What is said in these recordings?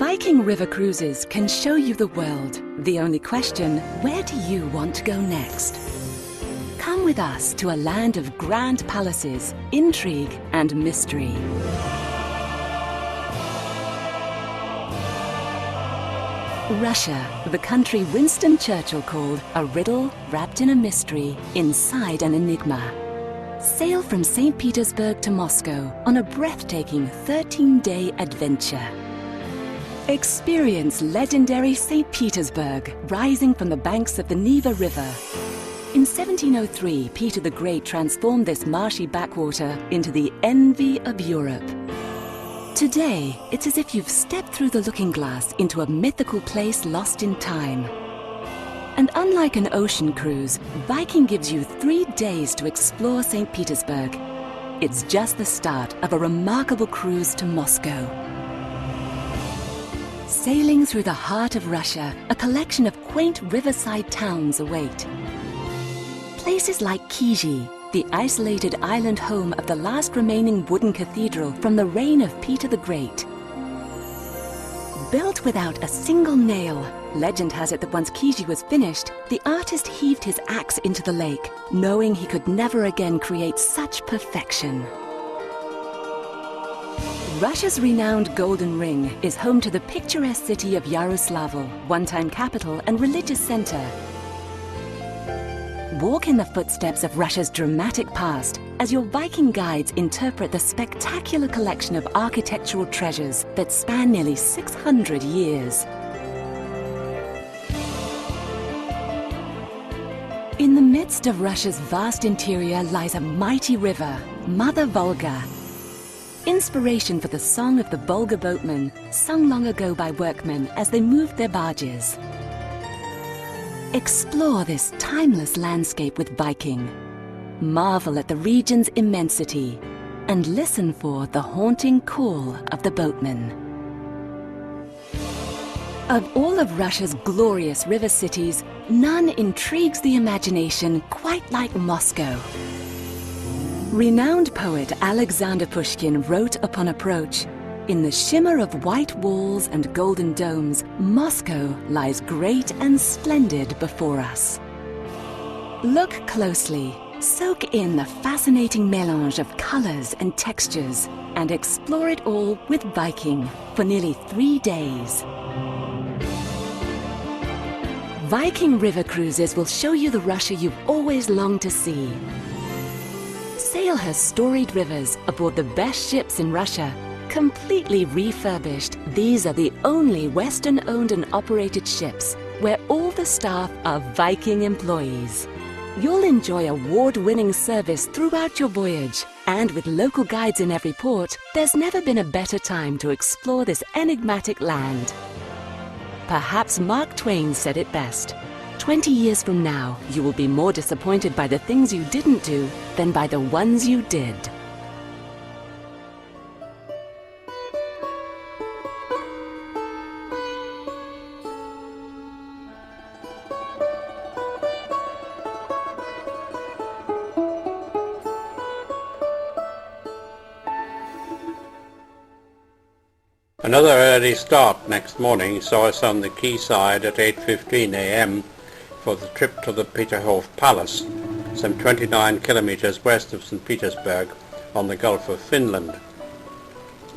Viking River Cruises can show you the world. The only question, where do you want to go next? Come with us to a land of grand palaces, intrigue and mystery. Russia, the country Winston Churchill called a riddle wrapped in a mystery inside an enigma. Sail from St. Petersburg to Moscow on a breathtaking 13-day adventure. Experience legendary St. Petersburg rising from the banks of the Neva River. In 1703, Peter the Great transformed this marshy backwater into the envy of Europe. Today, it's as if you've stepped through the looking glass into a mythical place lost in time. And unlike an ocean cruise, Viking gives you 3 days to explore St. Petersburg. It's just the start of a remarkable cruise to Moscow. Sailing through the heart of Russia, a collection of quaint riverside towns await. Places like Kizhi, the isolated island home of the last remaining wooden cathedral from the reign of Peter the Great. Built without a single nail, legend has it that once Kizhi was finished, the artist heaved his axe into the lake, knowing he could never again create such perfection. Russia's renowned Golden Ring is home to the picturesque city of Yaroslavl, one-time capital and religious center. Walk in the footsteps of Russia's dramatic past as your Viking guides interpret the spectacular collection of architectural treasures that span nearly 600 years. In the midst of Russia's vast interior lies a mighty river, Mother Volga. Inspiration for the song of the Volga boatmen, sung long ago by workmen as they moved their barges. Explore this timeless landscape with Viking. Marvel at the region's immensity and listen for the haunting call of the boatmen. Of all of Russia's glorious river cities, none intrigues the imagination quite like Moscow. Renowned poet Alexander Pushkin wrote upon approach, "In the shimmer of white walls and golden domes, Moscow lies great and splendid before us." Look closely, soak in the fascinating melange of colors and textures, and explore it all with Viking for nearly 3 days. Viking River Cruises will show you the Russia you've always longed to see. Sail her storied rivers aboard the best ships in Russia. Completely refurbished, these are the only Western-owned and operated ships where all the staff are Viking employees. You'll enjoy award-winning service throughout your voyage, and with local guides in every port, there's never been a better time to explore this enigmatic land. Perhaps Mark Twain said it best. 20 years from now, you will be more disappointed by the things you didn't do than by the ones you did. Another early start next morning saw us on the quayside at 8:15 a.m. for the trip to the Peterhof Palace, some 29 kilometers west of St. Petersburg on the Gulf of Finland.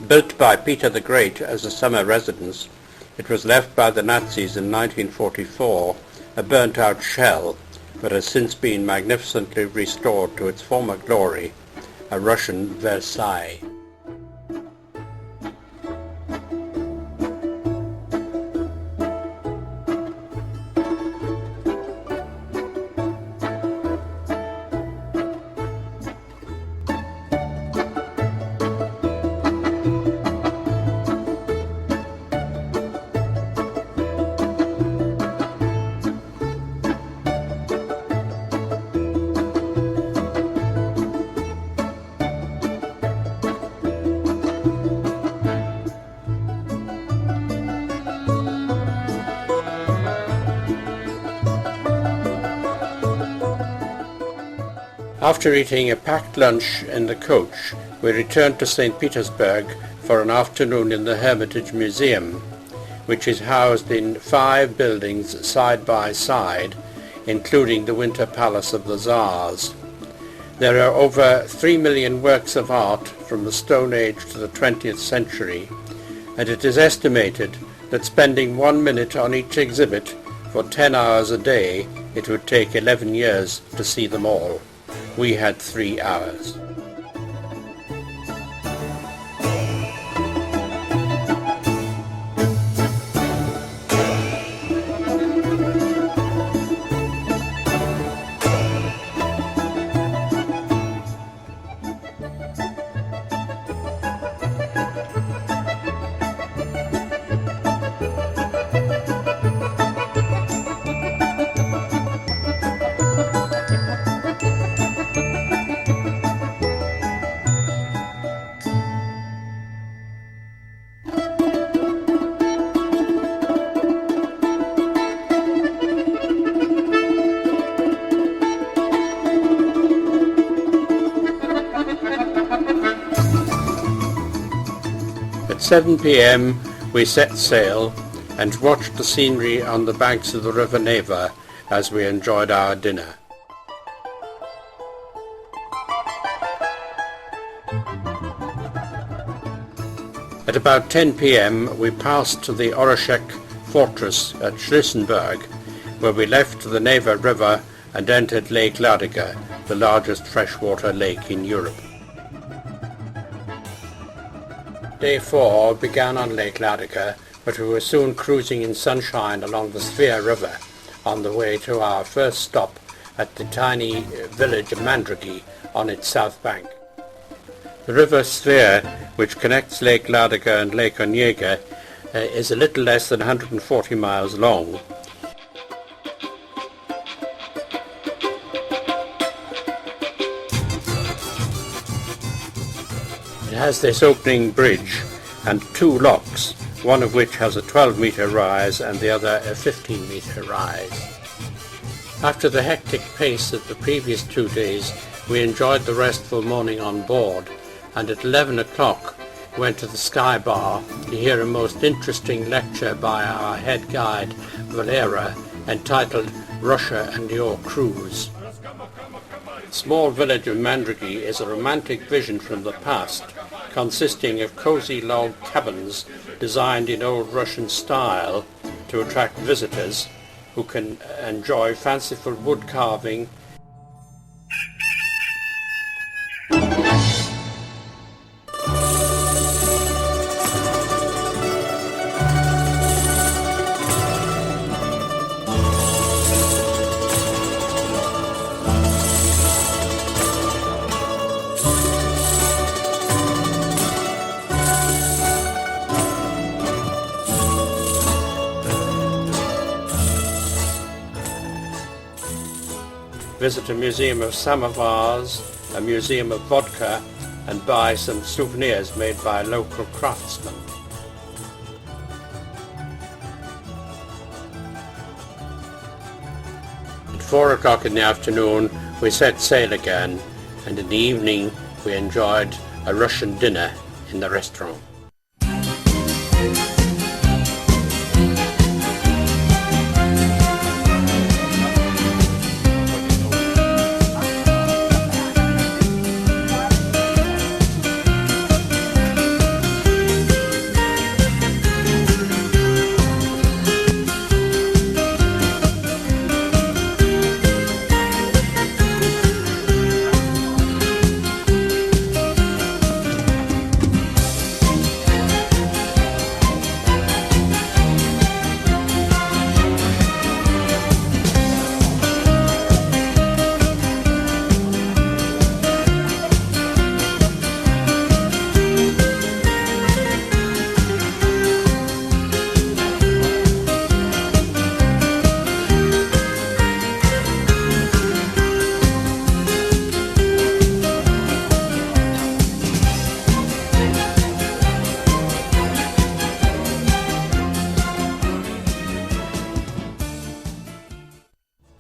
Built by Peter the Great as a summer residence, it was left by the Nazis in 1944, a burnt-out shell, but has since been magnificently restored to its former glory, a Russian Versailles. After eating a packed lunch in the coach, we returned to St. Petersburg for an afternoon in the Hermitage Museum. which is housed in 5 buildings side by side, including the Winter Palace of the Tsars. There are over 3 million works of art from the Stone Age to the 20th century, and it is estimated that spending 1 minute on each exhibit for 10 hours a day, it would take 11 years to see them all. We had 3 hours. At 7 p.m. we set sail and watched the scenery on the banks of the River Neva as we enjoyed our dinner. At about 10 p.m. we passed to the Oreshek fortress at Schlissenberg, where we left the Neva River and entered Lake Ladoga, the largest freshwater lake in Europe. Day 4 began on Lake Ladoga, but we were soon cruising in sunshine along the Svir River on the way to our first stop at the tiny village of Mandragi on its south bank. The river Svir, which connects Lake Ladoga and Lake Onega, is a little less than 140 miles long. It has this opening bridge and 2 locks, one of which has a 12-metre rise and the other a 15-metre rise. After the hectic pace of the previous 2 days, we enjoyed the restful morning on board, and at 11 o'clock went to the Sky Bar to hear a most interesting lecture by our head guide, Valera, entitled Russia and Your Cruise. The small village of Mandragi is a romantic vision from the past, consisting of cozy log cabins designed in old Russian style to attract visitors who can enjoy fanciful wood carving, visit a museum of samovars, a museum of vodka, and buy some souvenirs made by local craftsmen. At 4 o'clock in the afternoon we set sail again, and in the evening we enjoyed a Russian dinner in the restaurant.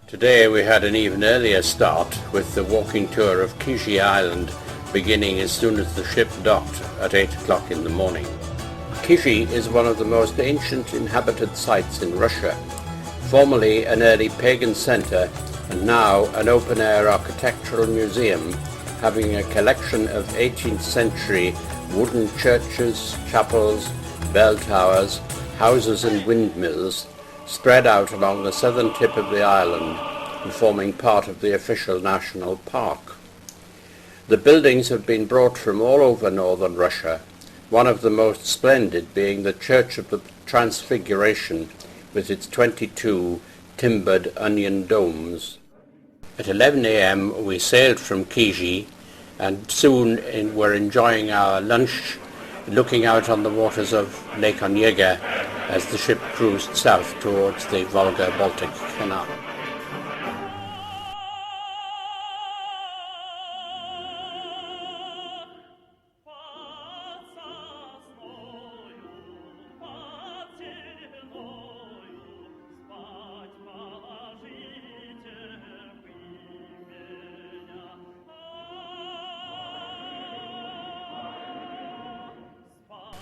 Today we had an even earlier start, with the walking tour of Kiji Island beginning as soon as the ship docked at 8 o'clock in the morning. Kizhi is one of the most ancient inhabited sites in Russia, formerly an early pagan centre and now an open-air architectural museum having a collection of 18th century wooden churches, chapels, bell towers, houses and windmills spread out along the southern tip of the island and forming part of the official national park. The buildings have been brought from all over northern Russia, one of the most splendid being the Church of the Transfiguration with its 22 timbered onion domes. At 11 a.m. we sailed from Kizhi and soon were enjoying our lunch, looking out on the waters of Lake Onega as the ship cruised south towards the Volga-Baltic Canal.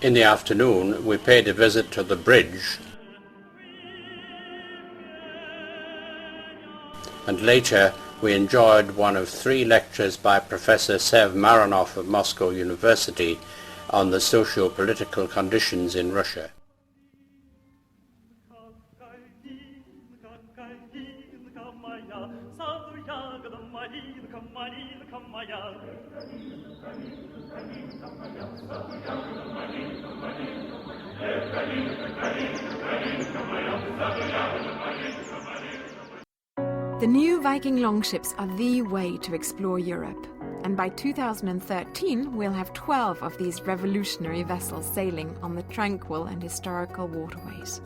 In the afternoon, we paid a visit to the bridge, and later we enjoyed one of 3 lectures by Professor Sev Maronov of Moscow University on the socio-political conditions in Russia. The new Viking longships are the way to explore Europe, and by 2013 we'll have 12 of these revolutionary vessels sailing on the tranquil and historical waterways.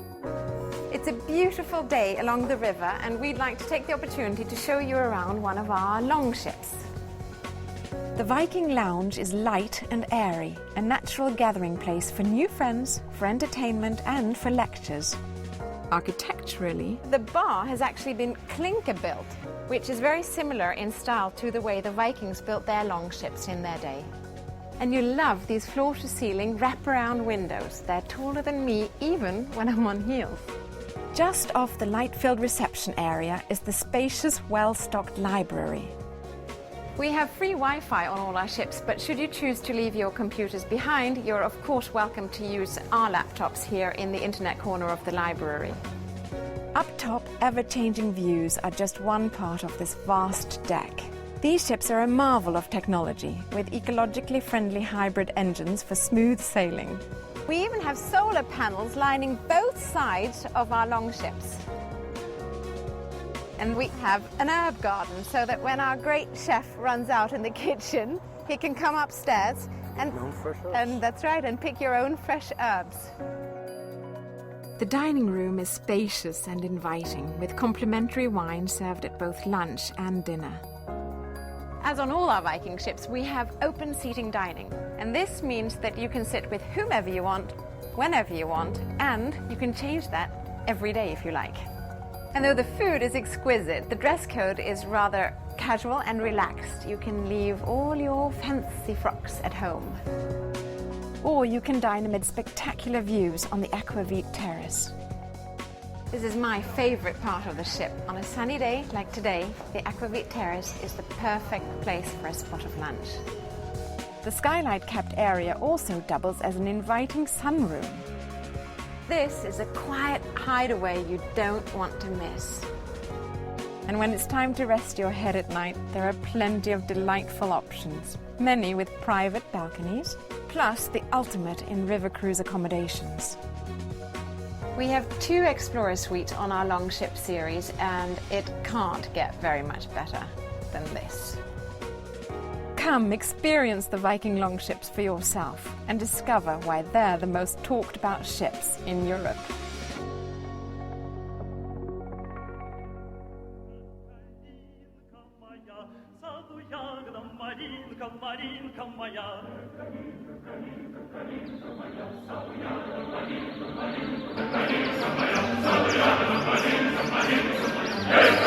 It's a beautiful day along the river, and we'd like to take the opportunity to show you around one of our longships. The Viking Lounge is light and airy, a natural gathering place for new friends, for entertainment and for lectures. Architecturally, the bar has actually been clinker built, which is very similar in style to the way the Vikings built their longships in their day. And you love these floor-to-ceiling wraparound windows. They're taller than me even when I'm on heels. just off the light-filled reception area is the spacious, well-stocked library. We have free Wi-Fi on all our ships, but should you choose to leave your computers behind, you're of course welcome to use our laptops here in the internet corner of the library. Up top, ever-changing views are just one part of this vast deck. These ships are a marvel of technology, with ecologically friendly hybrid engines for smooth sailing. We even have solar panels lining both sides of our longships. And we have an herb garden, so that when our great chef runs out in the kitchen, he can come upstairs and that's right, and pick your own fresh herbs. The dining room is spacious and inviting, with complimentary wine served at both lunch and dinner. As on all our Viking ships, we have open seating dining, and this means that you can sit with whomever you want, whenever you want, and you can change that every day if you like. And though the food is exquisite, the dress code is rather casual and relaxed. You can leave all your fancy frocks at home. Or you can dine amid spectacular views on the Aquavit Terrace. This is my favorite part of the ship. On a sunny day like today, the Aquavit Terrace is the perfect place for a spot of lunch. The skylight-capped area also doubles as an inviting sunroom. This is a quiet hideaway you don't want to miss. And when it's time to rest your head at night, there are plenty of delightful options, many with private balconies, plus the ultimate in river cruise accommodations. We have 2 Explorer Suites on our Longship series, and it can't get very much better than this. Come experience the Viking Longships for yourself and discover why they're the most talked about ships in Europe. Hey!